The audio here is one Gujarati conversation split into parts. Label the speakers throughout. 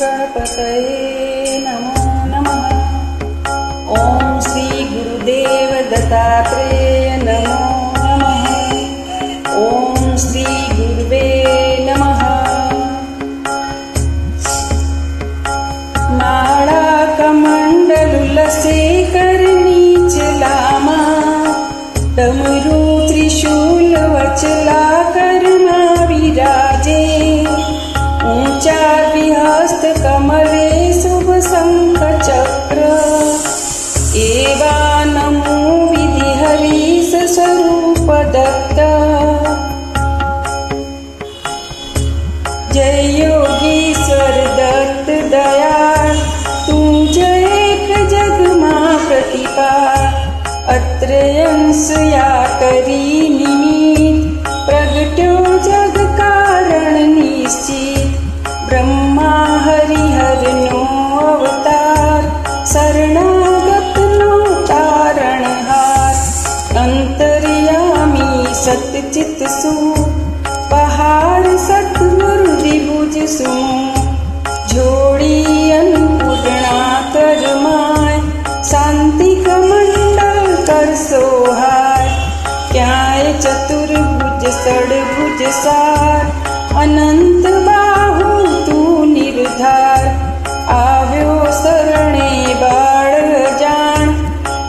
Speaker 1: गणपतये नमो नमः। ॐ श्री गुरुदेव दत्तात्रेय नमो नमः। ॐ श्री गुरुवे नमः। नाळाकमण्डलुल शेखर नीचलामा डमरू त्रिशूल वचला कर्मा विराजे। ऊंचा विहस्त कमरे शुभ शंख चक्र एवा नमो विधि हरीश स्वरूप दत्त। जय योगीश्वर दत्त दयाल तू एक जग मां प्रतिभा। अत्र अंश या करी निमित्त प्रगट्यो जग कारण निश्चित। ब्रह्मा हरिहर नो अवतार शरणागत नो तारणहार। अंतर्यामी सतचित सु पहाड़ सतगुरु दिभुज सुमो। जोड़ी अन्नपूर्णा कर माय शांति कमंडल कर सोहाय। क्याय चतुर्भुज षड्भुज सार अनंत बाहु तू निर्धार। આવ્યો શરણે બાળ જાણ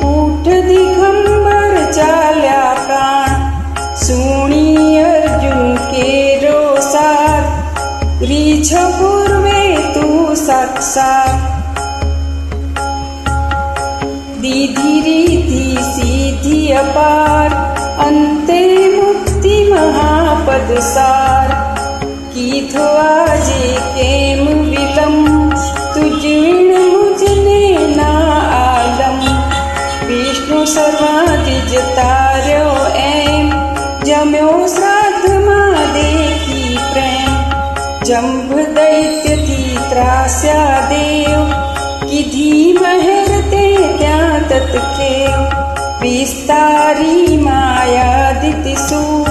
Speaker 1: ઉઠ દિગંબર ચાલ્યા પ્રાણ। સુણી અર્જુન કેરો સાથ રીછ પૂર્વે તું સાક્ષાત। દીધી રીતિ સિદ્ધિ અપાર અંતે મુક્તિ મહાપદ સાર। કીધો આજે કેમ વિલંબ तुझ विण मुझने ना आलम। विष्णु सर्वाधिज तार्यो एम जम्यो श्राद्ध मां देखी प्रेम। जंभ दैत्य थी त्रास्या देव कीधी महर ते त्या तत्केव। विस्तारी मायादिति सूत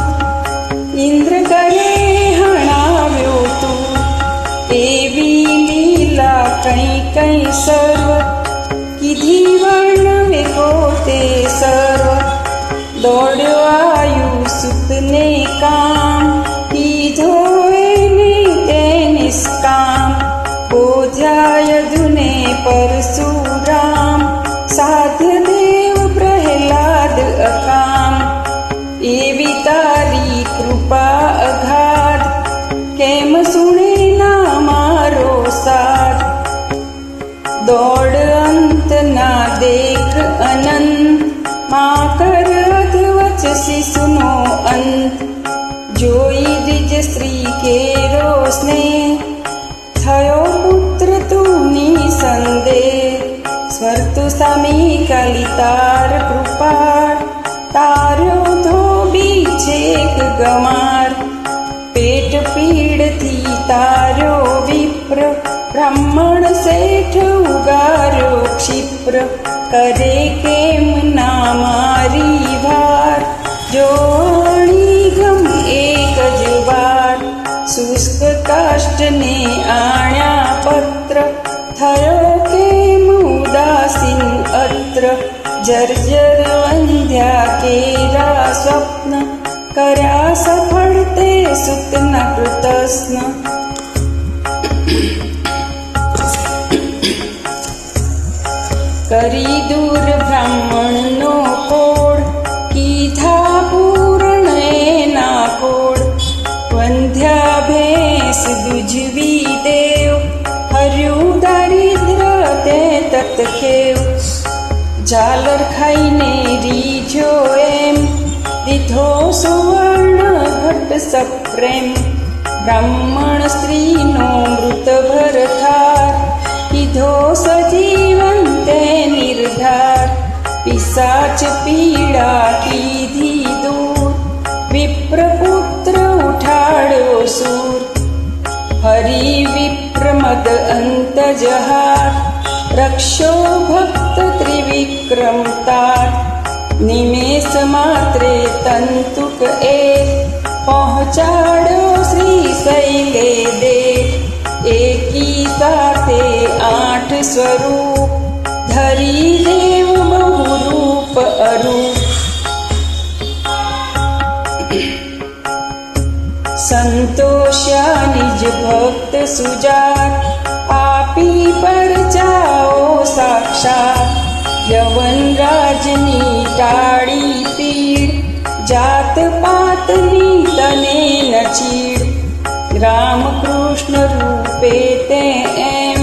Speaker 1: इंद्र करे हणाव्यो तू। एवी लीला कई कई सर्व कीधी वर्णवे कोते सर्व। दौड्यो आयु सुत ने काम कीधो एने ते निष्काम। बोध्याय धुने परशुराम साध्य देव प्रहलाद अकाम। एवी तारी कृपा अगाध केम सुने ना मारो साथ। दौड़ अंत ना देख अनंत मां कर अधवच शिशुनो अंत। जोई द्विज स्त्री केरो स्नेह थयो पुत्र तू निसंदेह। स्वर्तु समी कलितार कृपाळ तार्यो धोबी छेक गमार। पेट पीड़ थी तार्यो विप्र ब्राह्मण सेठ उगार्यो क्षिप्र। करे केम ना मारी भार जोणी गम एक ज वार। शुष्क काष्ठ ने आण्या पत्र थयो केम उदासीन अत्र। जर्जर वंध्या केरा स्वप्न કર્યા સફળ તે સુતના કૃતસ્ન। કરી દૂર બ્રાહ્મણનો કોડ કીધા પૂર્ણ એના કોડ। વંધ્યા ભેંસ દુજવી દેવ હર્યું દારિદ્ર તે તત્ખેવ। ઝાલર ખાઈને રીઝ્યો એમ દીધો સુવર્ણ ઘટ સપ્રેમ। બ્રાહ્મણ સ્ત્રીનો મૃત ભરથાર કીધો સજીવન તે નિર્ધાર। પિશાચ પીડા કીધી દૂર વિપ્રપુત્ર ઉઠાડ્યો સૂર। હરિ વિપ્રમદ અંત જહાર રક્ષો ભક્ત ત્રિવિક્રમ તાર। निमेष मात्रे तंतुक एक पहुँचाड़ो श्री शैले देव। एकी સાથે 8 સ્વરૂપ ધરી દેવ બહુરૂપ અરૂપ સંતોષ્યા નિજ ભક્ત સુજાત આપી પરચાઓ સાક્ષાત યવનરાજની ટાળી પીડ જાત પાતની તને ન ચીડ રામકૃષ્ણ રૂપે તે એમ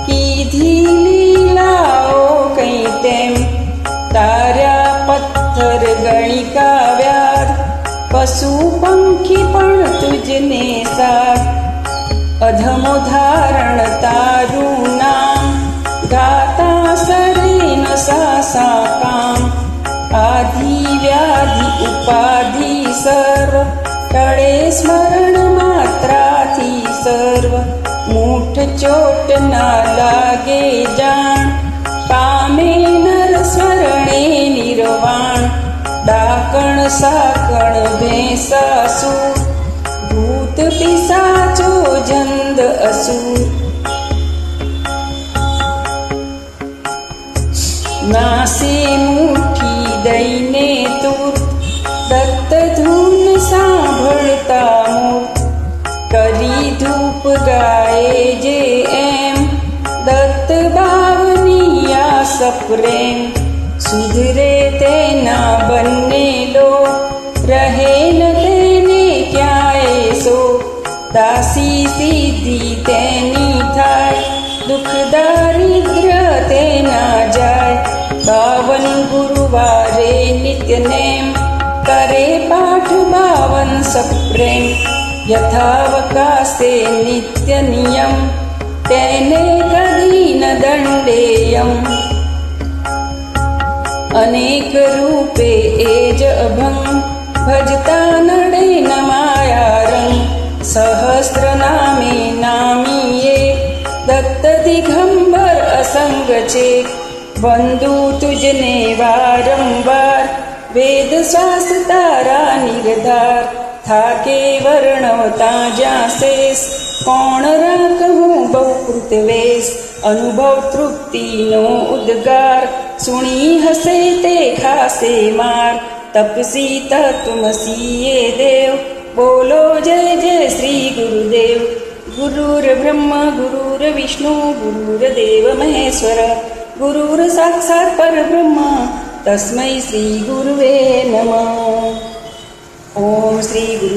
Speaker 1: કીધી લીલાઓ કઈ તેમ તાર્યા પથ્થર ગણિકા વ્યાર પશુ પંખી પણ તુજને સાથ અધમો ધારણ તારું નામ ગાતા સરેન સાસા કામ આધિ વ્યાધિ ઉપાધિ સર્વ ટળે સ્મરણ માત્રાથી સર્વ મૂઠ ચોટ ના લાગે જાણ પામે નર સ્મરણે નિર્વાણ ડાકણ સાકણ ભેંસાસુર ભૂત પિશાચો જંદ અસુર નાસે મુઠ્ઠી દઈને તુર દત્ત ધૂન સાંભળતા મૂર્ત કરી ધૂપ ગાય જે એમ દત્ત બાવનિયા સપ્રેમ સુધરે તેના બંને લોક રહે ન તેને ક્યાંય સો દાસી સિદ્ધિ તેની થાય દુઃખ દારિદ્ર્ય તેના જાય 52 ગુરુવારે નિત્ય નેમ કરે પાઠ 52 સપ્રેમ યથાવકાશે નિત્ય નિયમ તેને કદી ન દંડેયમ અનેક રૂપે એ જ અભંગ ભજતા નડે ન માયા રંગ સહસ્ત્ર નામે નામીએ દત્ત દિગંબર અસંગ છે વંદુ તુજને વારંવાર વેદ શ્વાસ તારા નિર્ધાર થાકે વર્ણવતા જ્યાં શેષ કોણ રાખવું બહુકૃત વેશ અનુભવ તૃપ્તિનો ઉદ્ગાર સુણી હસે તે ખાસે માર તપસી તત્વમસી એ દેવ બોલો જય જય શ્રી ગુરુદેવ ગુરુર બ્રહ્મ ગુરુર વિષ્ણુ ગુરુર્દેવ મહેશ્વર ગુરુર સાક્ષાત પરબ્રહ્મ તસ્મૈ શ્રી ગુરુવે નમઃ ઓમ શ્રી ગુરુદેવ